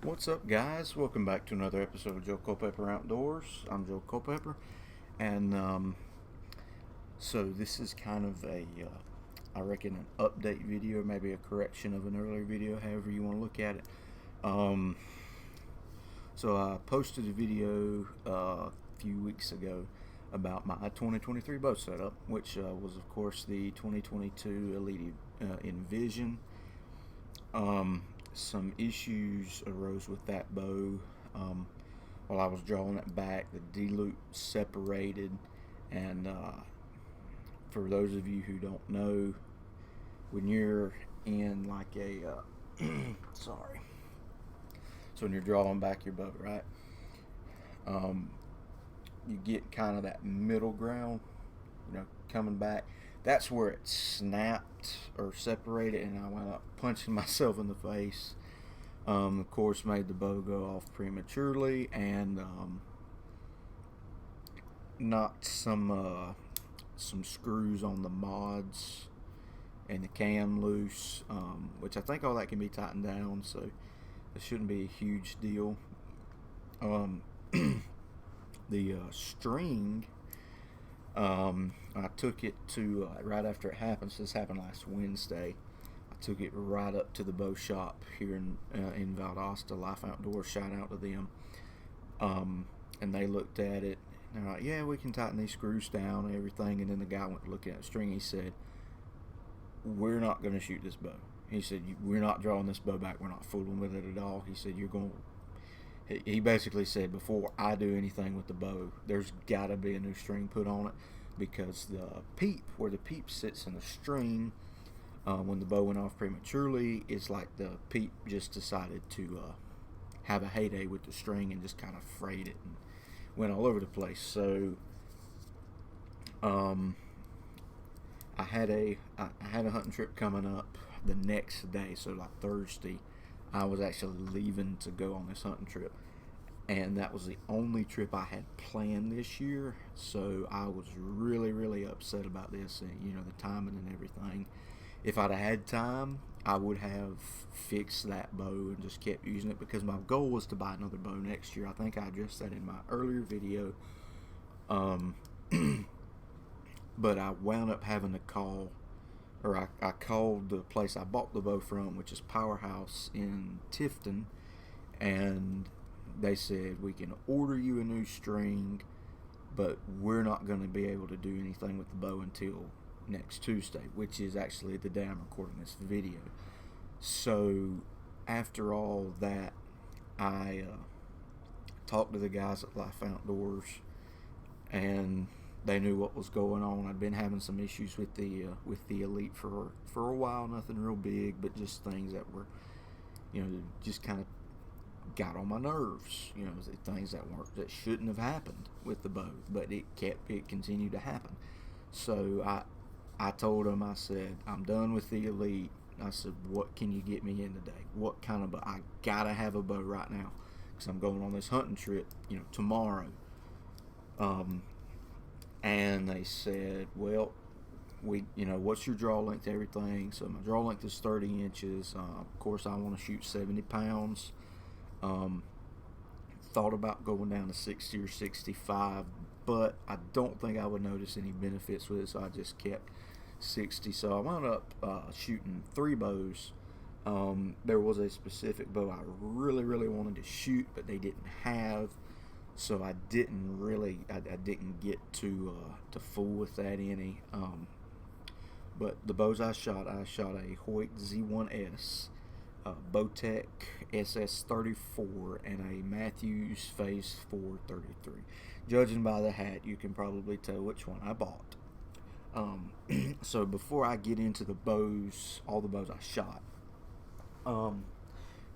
What's up, guys? Welcome back to another episode of Joe Culpepper Outdoors. I'm Joe Culpepper, and so this is kind of I reckon, an update video, maybe a correction of an earlier video, however you want to look at it. Um, so I posted a video a few weeks ago about my 2023 bow setup, which was, of course, the 2022 Elite Envision. Some issues arose with that bow. While I was drawing it back, the D-loop separated, and for those of you who don't know, when you're in like a sorry, so when you're drawing back your bow, right, you get kind of that middle ground, coming back. That's where it snapped or separated, and I wound up punching myself in the face. Of course, made the bow go off prematurely, and knocked some screws on the mods and the cam loose, which I think all that can be tightened down, so it shouldn't be a huge deal. The string, I took it to right after it happened. So this happened last Wednesday. I took it right up to the bow shop here in Valdosta, Life Outdoors. Shout out to them. And they looked at it. And they're like, "Yeah, we can tighten these screws down and everything." And then the guy went looking at the string. He said, "We're not going to shoot this bow." He said, "We're not drawing this bow back. We're not fooling with it at all." He said, "You're going." He basically said, "Before I do anything with the bow, there's got to be a new string put on it, because the peep, where the peep sits in the string, when the bow went off prematurely, is like the peep just decided to have a heyday with the string and just kind of frayed it and went all over the place." So I had a hunting trip coming up the next day, so like Thursday. I was actually leaving to go on this hunting trip, and that was the only trip I had planned this year, so I was really upset about this, and the timing and everything. If I'd have had time, I would have fixed that bow and just kept using it, because my goal was to buy another bow next year. I think I addressed that in my earlier video, but I wound up having to call, or I called the place I bought the bow from, which is Powerhouse in Tifton, and they said, "We can order you a new string, but we're not going to be able to do anything with the bow until next Tuesday," which is actually the day I'm recording this video. So after all that, I talked to the guys at Life Outdoors, and they knew what was going on. I'd been having some issues with the Elite for a while. Nothing real big, but just things that were, just kind of got on my nerves. Things that shouldn't have happened with the bow, but it continued to happen. So I told them, I said, "I'm done with the Elite." I said, "What can you get me in today? What kind of bow? I gotta have a bow right now, because I'm going on this hunting trip, tomorrow." And they said, "Well, what's your draw length, everything?" So my draw length is 30 inches. Of course, I want to shoot 70 pounds. Thought about going down to 60 or 65, but I don't think I would notice any benefits with it, so I just kept 60. So I wound up shooting 3 bows. There was a specific bow I really wanted to shoot, but they didn't have. So I didn't get to fool with that any. But the bows I shot a Hoyt Z1S, Bowtech SS34, and a Mathews Phase 433. Judging by the hat, you can probably tell which one I bought. So before I get into the bows, all the bows I shot,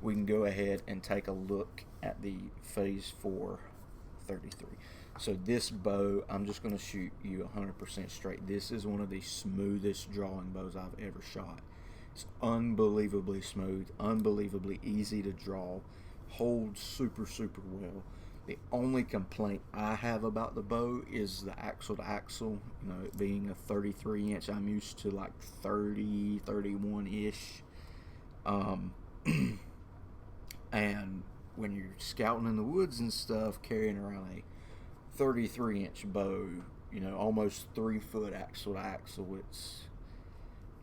we can go ahead and take a look at the Phase 433. So this bow, I'm just going to shoot you 100% straight. This is one of the smoothest drawing bows I've ever shot. It's unbelievably smooth, unbelievably easy to draw, holds super well. The only complaint I have about the bow is the axle to axle. It being a 33 inch, I'm used to like 30, 31 ish. And when you're scouting in the woods and stuff, carrying around a 33-inch bow, almost 3 foot axle to axle, it's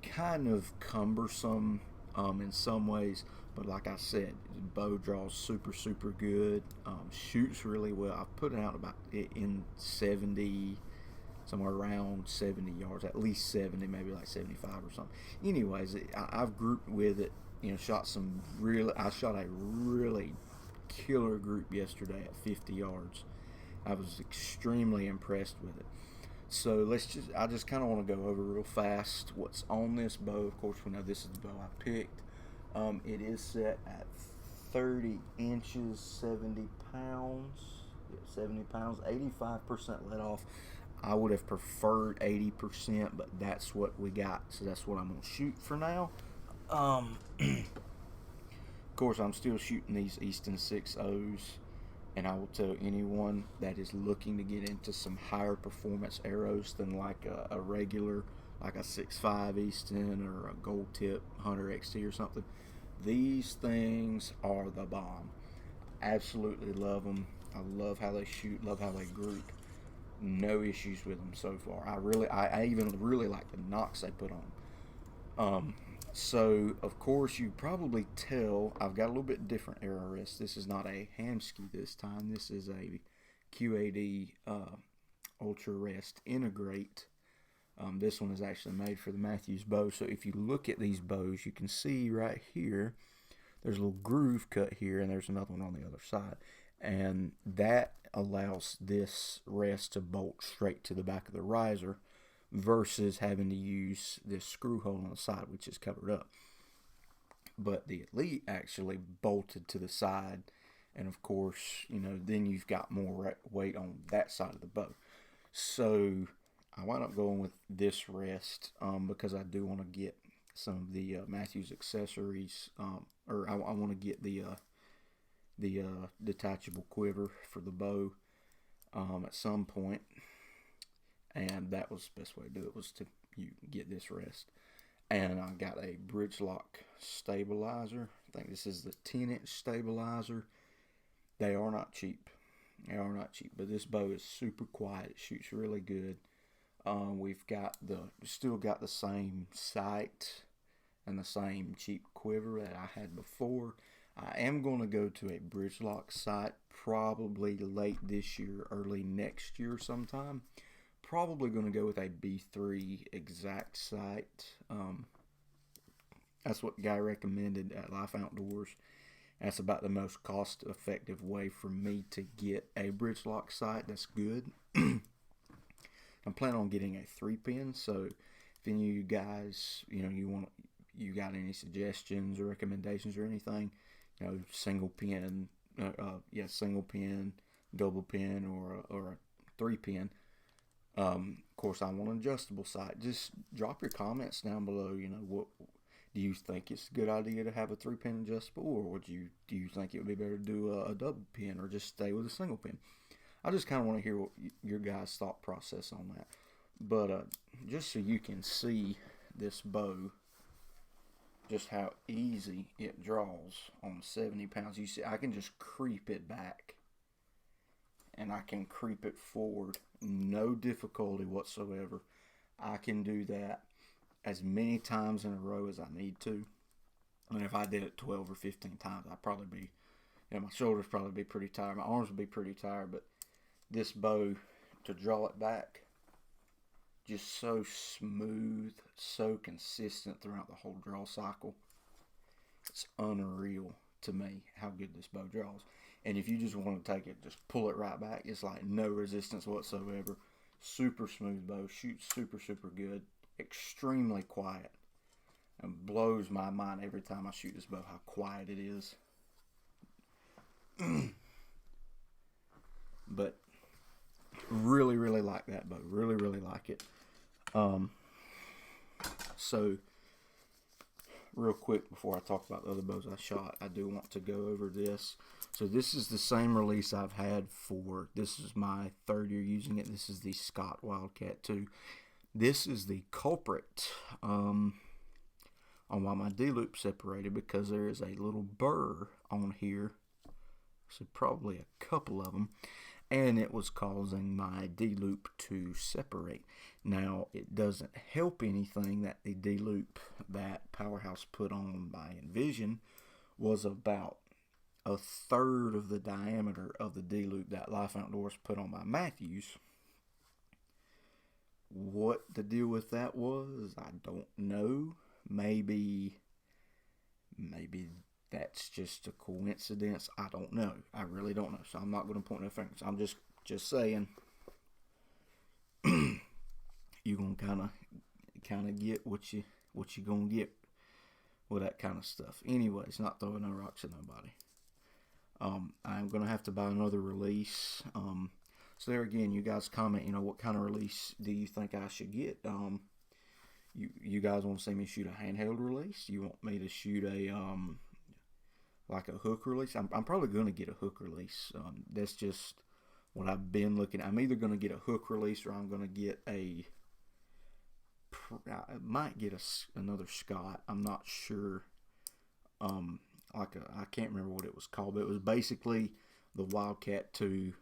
kind of cumbersome in some ways. But like I said, the bow draws super, super good. Shoots really well. I've put it out about in 70, somewhere around 70 yards, at least 70, maybe like 75 or something. Anyways, I've grouped with it. I shot a really killer group yesterday at 50 yards. I was extremely impressed with it. So I just kind of want to go over real fast what's on this bow. Of course, we know this is the bow I picked. It is set at 30 inches, 70 pounds. Yeah, 70 pounds, 85% let off. I would have preferred 80%, but that's what we got. So that's what I'm going to shoot for now. Of course, I'm still shooting these Easton 6.0s. And I will tell anyone that is looking to get into some higher performance arrows than like a regular, like a 6.5 Easton or a Gold Tip Hunter XT or something, these things are the bomb. Absolutely love them. I love how they shoot, love how they group. No issues with them so far. I even really like the knocks they put on. So, of course, you probably tell I've got a little bit different arrow rest. This is not a Hamskea this time. This is a QAD Ultra Rest Integrate. This one is actually made for the Mathews bow. So if you look at these bows, you can see right here, there's a little groove cut here, and there's another one on the other side. And that allows this rest to bolt straight to the back of the riser, versus having to use this screw hole on the side, which is covered up. But the Elite actually bolted to the side, and of course, then you've got more weight on that side of the bow. So I wound up going with this rest because I do want to get some of the Mathews accessories, or I want to get the detachable quiver for the bow at some point. And that was the best way to do it, was to get this rest. And I got a bridge lock stabilizer. I think this is the 10-inch stabilizer. They are not cheap. But this bow is super quiet. It shoots really good. We've still got the same sight and the same cheap quiver that I had before. I am going to go to a bridge lock sight probably late this year, early next year sometime. Probably going to go with a B3 exact sight. That's what the guy recommended at Life Outdoors. That's about the most cost-effective way for me to get a bridge lock sight that's good. I'm planning on getting a 3-pin. So if any of you guys, you got any suggestions or recommendations or anything, single pin, single pin, double pin, or a 3-pin. Of course, I want an adjustable sight. Just drop your comments down below. What do you think it's a good idea to have a 3-pin adjustable, or do you think it would be better to do a double pin, or just stay with a single pin? I just kind of want to hear what your guys' thought process on that. But just so you can see this bow, just how easy it draws on 70 pounds. You see, I can just creep it back, and I can creep it forward, no difficulty whatsoever. I can do that as many times in a row as I need to. And if I did it 12 or 15 times, I'd probably be, my shoulders probably be pretty tired. My arms would be pretty tired. But this bow, to draw it back, just so smooth, so consistent throughout the whole draw cycle. It's unreal to me how good this bow draws. And if you just want to take it, just pull it right back. It's like no resistance whatsoever. Super smooth bow. Shoots super, super good. Extremely quiet. And blows my mind every time I shoot this bow how quiet it is. But really, really like that bow. Really, really like it. So, real quick before I talk about the other bows I shot, I do want to go over this. So this is the same release I've had for, this is my 3rd year using it. This is the Scott Wildcat 2. This is the culprit on why my D-loop separated, because there is a little burr on here so probably a couple of them, and it was causing my D-loop to separate. Now, it doesn't help anything that the D-loop that Powerhouse put on my Envision was about a third of the diameter of the D-loop that Life Outdoors put on my Mathews. What the deal with that was, I don't know. Maybe that's just a coincidence. I don't know. I really don't know. So I'm not going to point no fingers. I'm just saying you're gonna kind of get what you gonna get with that kind of stuff. Anyways, not throwing no rocks at nobody. I'm gonna have to buy another release. So there again, you guys comment. What kind of release do you think I should get? You guys want to see me shoot a handheld release? You want me to shoot a like a hook release? I'm probably gonna get a hook release. That's just what I've been looking at. I'm either gonna get a hook release or I'm gonna get I might get another Scott. I'm not sure. I can't remember what it was called, but it was basically the Wildcat 2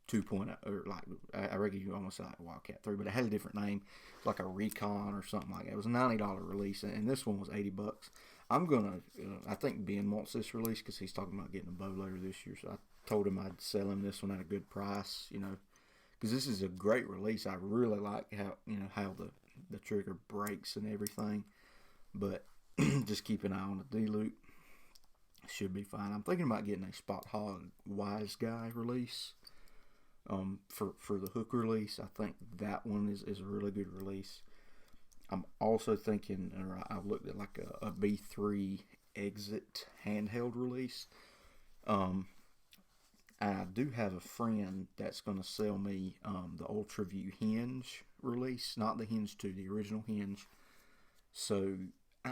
2.0, or like I reckon you almost say like Wildcat 3, but it had a different name, like a Recon or something like that. It was a $90 release, and this one was $80. I'm gonna, I think Ben wants this release because he's talking about getting a bow later this year. So I told him I'd sell him this one at a good price, because this is a great release. I really like how the trigger breaks and everything, but just keep an eye on the D-loop. Should be fine. I'm thinking about getting a Spot Hog Wise Guy release. For the hook release, I think that one is a really good release. I'm also thinking, or I've looked at like a B3 Exit handheld release. I do have a friend that's going to sell me the UltraView hinge release, not the hinge 2, the original hinge. So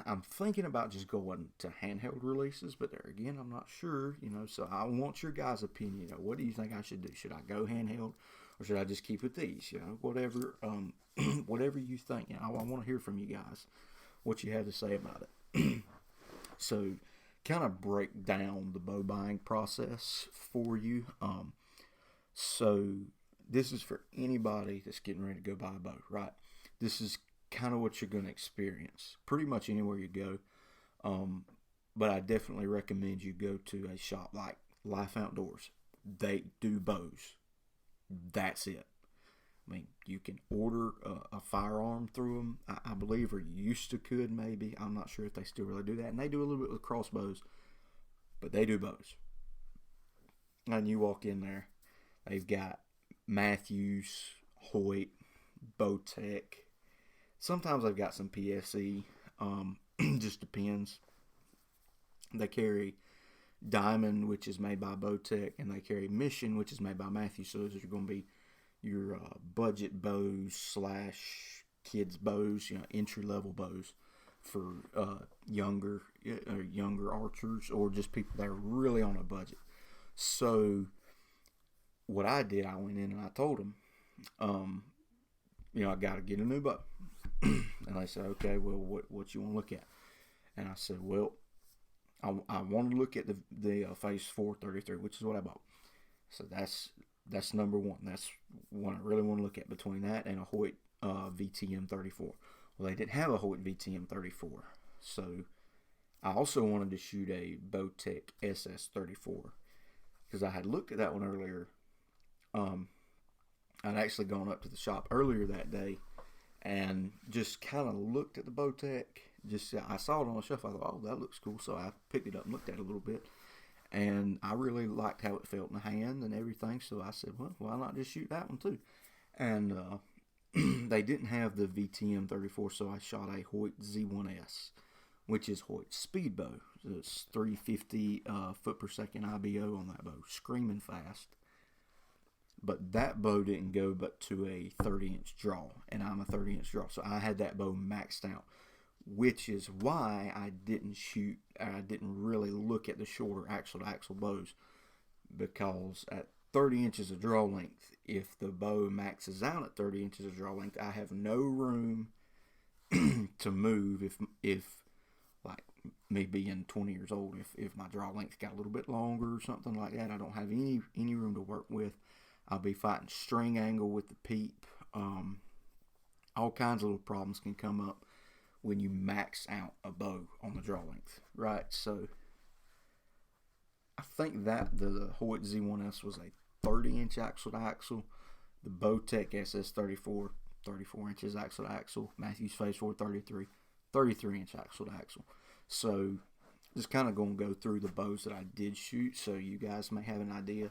I'm thinking about just going to handheld releases, but there again, I'm not sure, so I want your guys' opinion. What do you think I should do? Should I go handheld or should I just keep with these? Whatever, whatever you think. I want to hear from you guys, what you have to say about it. So kind of break down the bow buying process for you. So this is for anybody that's getting ready to go buy a bow, right? This is kind of what you're going to experience pretty much anywhere you go. But I definitely recommend you go to a shop like Life Outdoors. They do bows. That's it. I mean, you can order a firearm through them, I believe, or you used to could maybe. I'm not sure if they still really do that. And they do a little bit with crossbows, but they do bows. And you walk in there, they've got Mathews, Hoyt, Bowtech. Sometimes they've got some PSE. Just depends. They carry Diamond, which is made by Bowtech, and they carry Mission, which is made by Mathews. So those are going to be your budget bows / kids bows, entry level bows for younger archers or just people that are really on a budget. So what I did, I went in and I told them, I got to get a new bow. And they said, okay, well, what you want to look at? And I said, well, I want to look at the Phase 433, which is what I bought. So that's number one. That's what I really want to look at between that and a Hoyt VTM 34. Well, they didn't have a Hoyt VTM 34. So I also wanted to shoot a Bowtech SS 34 because I had looked at that one earlier. I'd actually gone up to the shop earlier that day and just kind of looked at the Bowtech. I saw it on the shelf. I thought, oh, that looks cool. So I picked it up and looked at it a little bit. And I really liked how it felt in the hand and everything. So I said, well, why not just shoot that one too? And they didn't have the VTM 34, so I shot a Hoyt Z1S, which is Hoyt's speed bow. So it's 350 foot per second IBO on that bow, screaming fast. But that bow didn't go but to a 30-inch draw, and I'm a 30-inch draw. So I had that bow maxed out, which is why I didn't really look at the shorter axle-to-axle bows, because at 30 inches of draw length, if the bow maxes out at 30 inches of draw length, I have no room to move if like me being 20 years old. If my draw length got a little bit longer or something like that, I don't have any room to work with. I'll be fighting string angle with the peep. All kinds of little problems can come up when you max out a bow on the draw length, right? So I think that the Hoyt Z1S was a 30-inch axle to axle. The Bowtech SS34, 34 inches axle to axle. Mathews Phase 4, 33-inch axle to axle. So just kind of going to go through the bows that I did shoot, so you guys may have an idea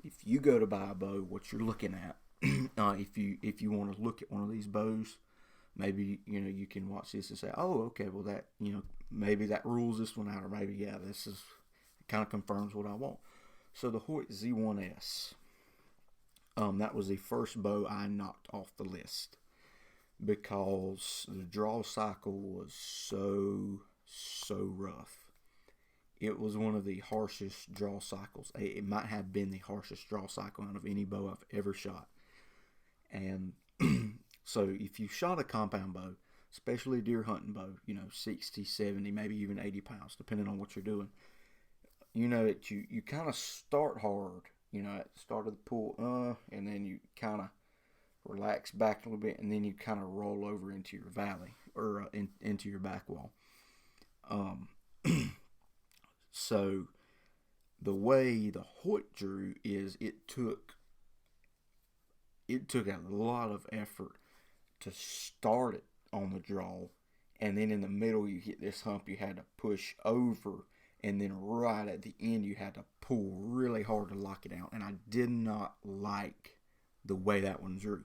if you go to buy a bow what you're looking at. If you want to look at one of these bows, maybe you can watch this and say, oh, okay, well that maybe that rules this one out, or maybe this is kind of confirms what I want. So the Hoyt Z1S, that was the first bow I knocked off the list because the draw cycle was so rough. It was one of the harshest draw cycles. It might have been the harshest draw cycle out of any bow I've ever shot. And so if you shot a compound bow, especially a deer hunting bow, 60, 70, maybe even 80 pounds, depending on what you're doing, that you kind of start hard, at the start of the pull, and then you kind of relax back a little bit, and then you kind of roll over into your valley, or into your back wall. So the way the Hoyt drew is it took a lot of effort to start it on the draw, and then in the middle you hit this hump you had to push over, and then right at the end you had to pull really hard to lock it out, and I did not like the way that one drew.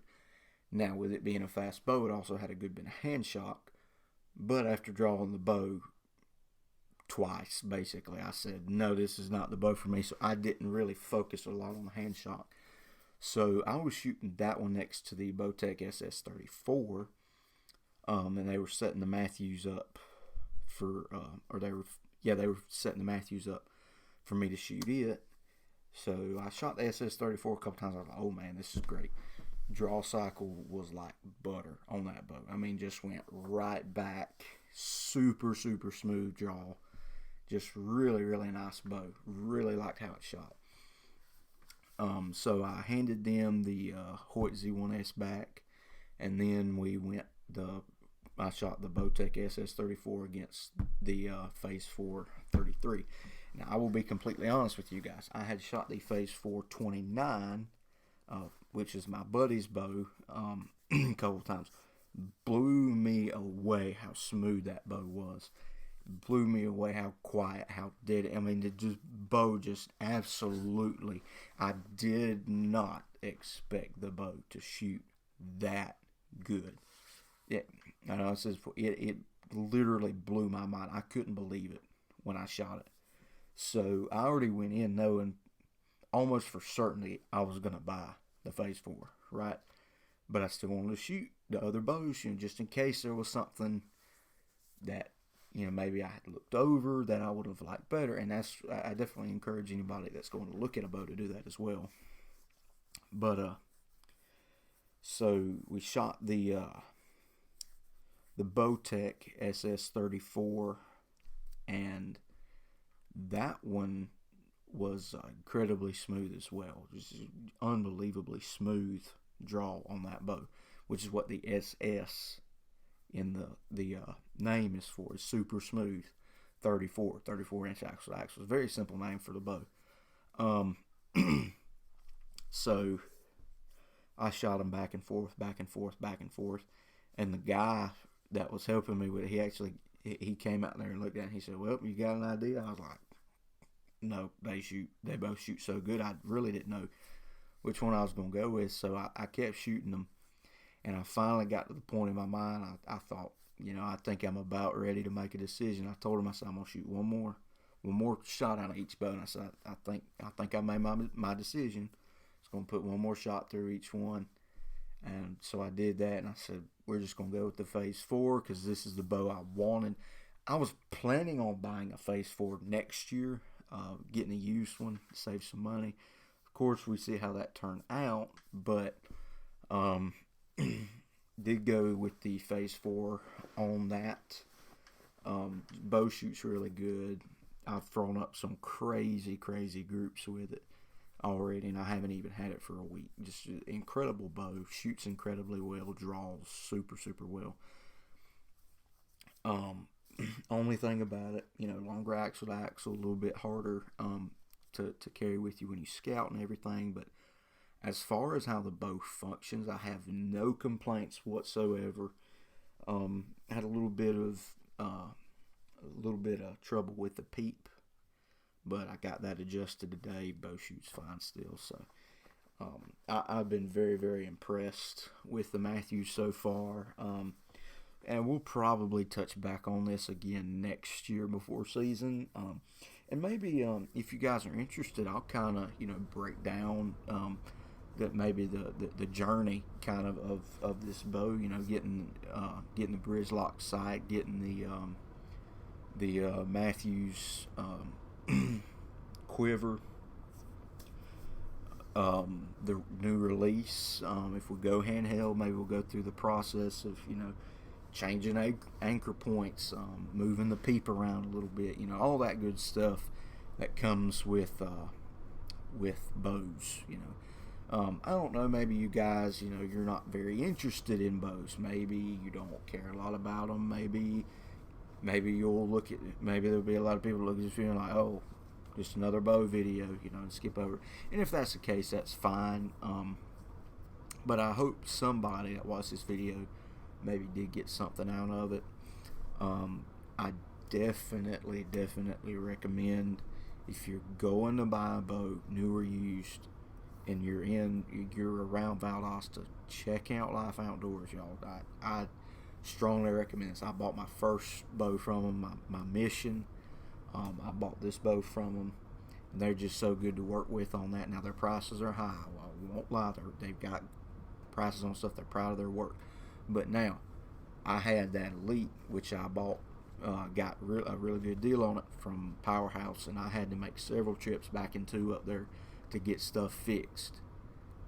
Now, with it being a fast bow, it also had a good bit of hand shock, but after drawing the bow twice, basically, I said, no, this is not the bow for me, so I didn't really focus a lot on the hand shock. So I was shooting that one next to the Bowtech SS34, and they were setting the Mathews up for, they were setting the Mathews up for me to shoot it. So I shot the SS34 a couple times. I was like, oh man, this is great. Draw cycle was like butter on that bow. I mean, just went right back. Super smooth draw. Just really nice bow. Really liked how it shot. So I handed them the Hoyt Z1S back, and then I shot the Bowtech SS34 against the Phase 4 33. Now, I will be completely honest with you guys. I had shot the Phase 4 29, which is my buddy's bow, a couple times. Blew me away how smooth that bow was. Blew me away how quiet, how dead. I mean, the bow just absolutely. I did not expect the bow to shoot that good. I know it literally blew my mind. I couldn't believe it when I shot it. So I already went in knowing almost for certainty I was going to buy the Phase 4, right? But I still wanted to shoot the other bows, just in case there was something that, maybe I had looked over that I would have liked better. And I definitely encourage anybody that's going to look at a bow to do that as well. But, so we shot the Bowtech SS34, and that one was incredibly smooth as well. Just unbelievably smooth draw on that bow, which is what the SS in the name is for. Is super smooth 34-inch axle to axle. It's a very simple name for the bow. So I shot them back and forth, and the guy that was helping me with it, he came out there and looked at it and he said, well, you got an idea? I was like, no, they both shoot so good. I really didn't know which one I was going to go with, so I kept shooting them, and I finally got to the point in my mind, I thought, I think I'm about ready to make a decision. I told him, I said, I'm going to shoot one more shot out of each bow, and I said, I think I made my decision. I was going to put one more shot through each one, and so I did that, and I said, we're just going to go with the Phase 4 because this is the bow I wanted. I was planning on buying a Phase 4 next year, getting a used one, save some money. Of course, we see how that turned out, but did go with the Phase 4 on that. Bow shoot's really good. I've thrown up some crazy groups with it already, and I haven't even had it for a week. Just incredible bow, shoots incredibly well, draws super well. Only thing about it, longer axle to axle, a little bit harder to carry with you when you scout and everything. But as far as how the bow functions, I have no complaints whatsoever. Had a little bit of trouble with the peep, but I got that adjusted today. Bow shoots fine still. So I've been very impressed with the Mathews so far. And we'll probably touch back on this again next year before season. And maybe if you guys are interested, I'll kind of break down that maybe the journey kind of this bow. Getting the bridge lock sight, getting the Mathews quiver, the new release. If we go handheld, maybe we'll go through the process of changing anchor points, moving the peep around a little bit, all that good stuff that comes with bows. I don't know, maybe you guys, you're not very interested in bows. Maybe you don't care a lot about them. Maybe you'll look at, maybe there'll be a lot of people looking at this video like, oh, just another bow video, and skip over. And if that's the case, that's fine. But I hope somebody that watched this video maybe did get something out of it. I definitely recommend, if you're going to buy a bow, new or used, and you're around Valdosta, check out Life Outdoors, y'all. I strongly recommend this. I bought my first bow from them, my Mission. I bought this bow from them. They're just so good to work with on that. Now their prices are high. Well, I won't lie, they've got prices on stuff. They're proud of their work. But now, I had that Elite, which I bought, got a really good deal on it from Powerhouse, and I had to make several trips back and two up there to get stuff fixed.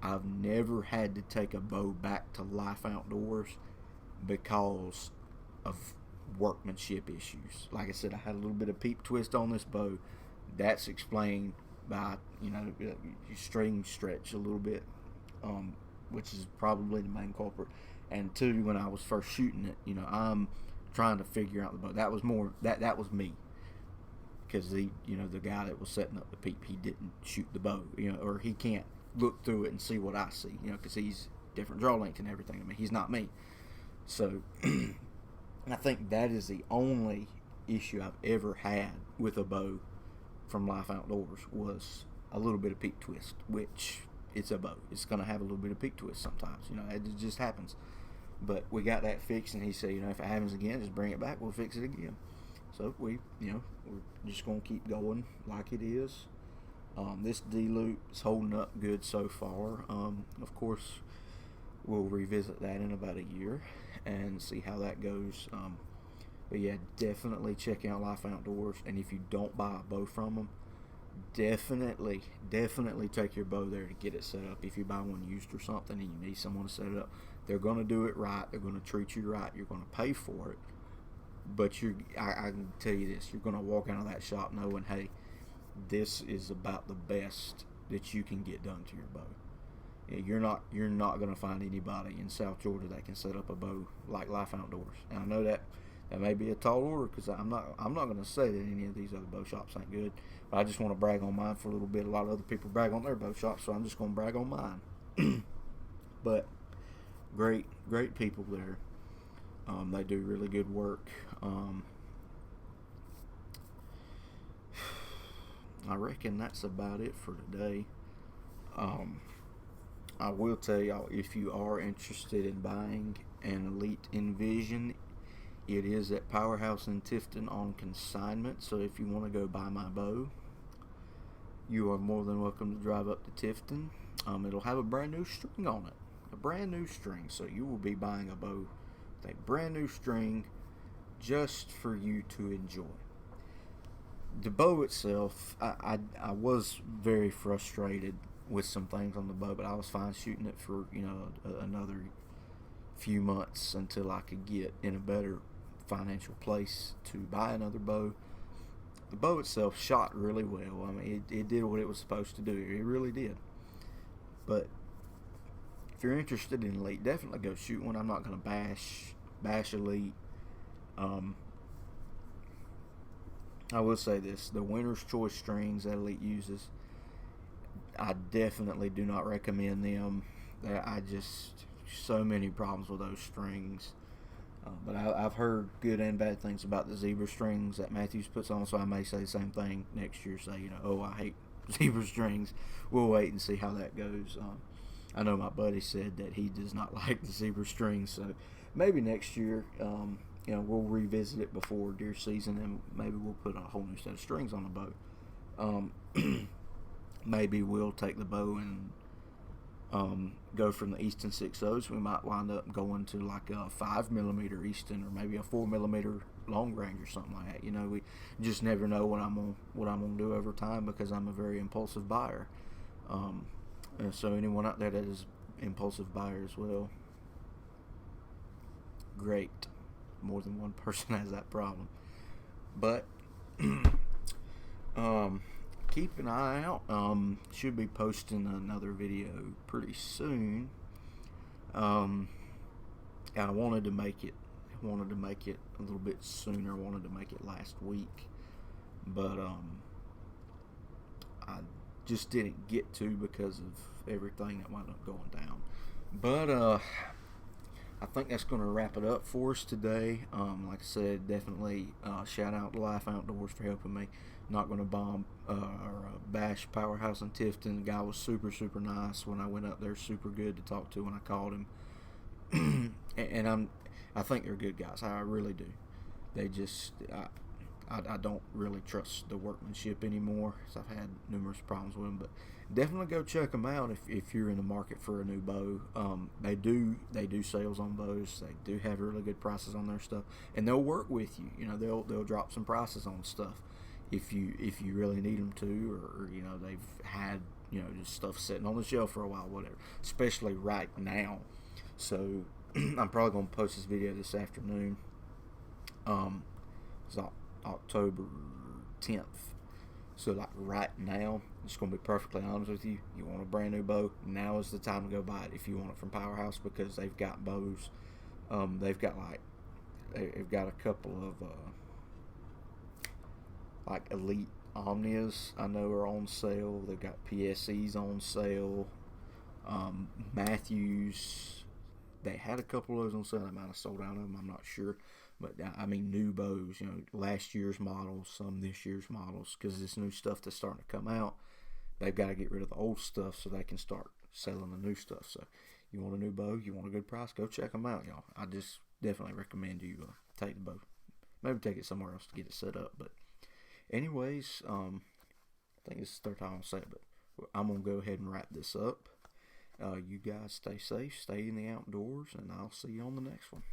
I've never had to take a bow back to Life Outdoors because of workmanship issues. Like I said, I had a little bit of peep twist on this bow. That's explained by, string stretch a little bit, which is probably the main culprit. And two, when I was first shooting it, I'm trying to figure out the bow. That was more, that was me. Because the guy that was setting up the peep, he didn't shoot the bow, or he can't look through it and see what I see, because he's different draw length and everything. I mean, he's not me. So, I think that is the only issue I've ever had with a bow from Life Outdoors, was a little bit of peak twist, which it's a bow. It's going to have a little bit of peak twist sometimes. It just happens. But we got that fixed, and he said, if it happens again, just bring it back. We'll fix it again. So we're just going to keep going like it is. This D-loop is holding up good so far. Of course, we'll revisit that in about a year and see how that goes. But yeah, definitely check out Life Outdoors. And if you don't buy a bow from them, definitely take your bow there to get it set up. If you buy one used or something and you need someone to set it up, they're going to do it right. They're going to treat you right. You're going to pay for it. But I can tell you this, you're going to walk out of that shop knowing, hey, this is about the best that you can get done to your bow. Yeah, you're not going to find anybody in South Georgia that can set up a bow like Life Outdoors. And I know that may be a tall order, because I'm not going to say that any of these other bow shops ain't good. But I just want to brag on mine for a little bit. A lot of other people brag on their bow shops, so I'm just going to brag on mine. But great people there. They do really good work. I reckon that's about it for today. I will tell y'all, if you are interested in buying an Elite Envision, it is at Powerhouse in Tifton on consignment. So if you want to go buy my bow, you are more than welcome to drive up to Tifton. It'll have a brand new string on it. A brand new string. So you will be buying a bow with a brand new string just for you to enjoy. The bow itself, I was very frustrated with some things on the bow, but I was fine shooting it for another few months until I could get in a better financial place to buy another bow. The bow itself shot really well. I mean, it did what it was supposed to do. It really did. But if you're interested in Elite, definitely go shoot one. I'm not going to bash Elite. I will say this: the Winner's Choice strings that Elite uses, I definitely do not recommend them. I just so many problems with those strings. But I've heard good and bad things about the zebra strings that Mathews puts on, so I may say the same thing next year. Say, oh, I hate zebra strings. We'll wait and see how that goes. I know my buddy said that he does not like the zebra strings, so maybe next year, we'll revisit it before deer season, and maybe we'll put a whole new set of strings on the bow. Maybe we'll take the bow and go from the Easton 6.0s. We might wind up going to like a 5mm Easton, or maybe a 4mm long range or something like that. We just never know what I'm gonna do over time, because I'm a very impulsive buyer. And so anyone out there that is impulsive buyer as well, great. More than one person has that problem. But keep an eye out. Should be posting another video pretty soon. And I wanted to make it a little bit sooner. I wanted to make it last week, but I just didn't get to because of everything that wound up going down. But I think that's going to wrap it up for us today. Like I said, definitely shout out to Life Outdoors for helping me. Not going to bomb or bash Powerhouse in Tifton. The guy was super, super nice when I went up there. Super good to talk to when I called him. and I think they're good guys. I really do. They just I don't really trust the workmanship anymore, because I've had numerous problems with them. But definitely go check them out if you're in the market for a new bow. They do sales on bows. They do have really good prices on their stuff, and they'll work with you. They'll drop some prices on stuff if you really need them to, or they've had just stuff sitting on the shelf for a while, whatever. Especially right now. So I'm probably gonna post this video this afternoon. It's October 10th. So like right now, just gonna be perfectly honest with you. You want a brand new bow? Now is the time to go buy it if you want it from Powerhouse, because they've got bows. They've got a couple of like Elite Omnias I know are on sale. They've got PSEs on sale. Mathews, they had a couple of those on sale. They might have sold out of them, I'm not sure. But I mean, new bows, last year's models, some this year's models, because this new stuff that's starting to come out, they've got to get rid of the old stuff so they can start selling the new stuff. So you want a new bow, you want a good price, go check them out, y'all. I just definitely recommend you take the bow. Maybe take it somewhere else to get it set up. But anyways, I think this is the third time I'll say it, but I'm going to go ahead and wrap this up. You guys stay safe, stay in the outdoors, and I'll see you on the next one.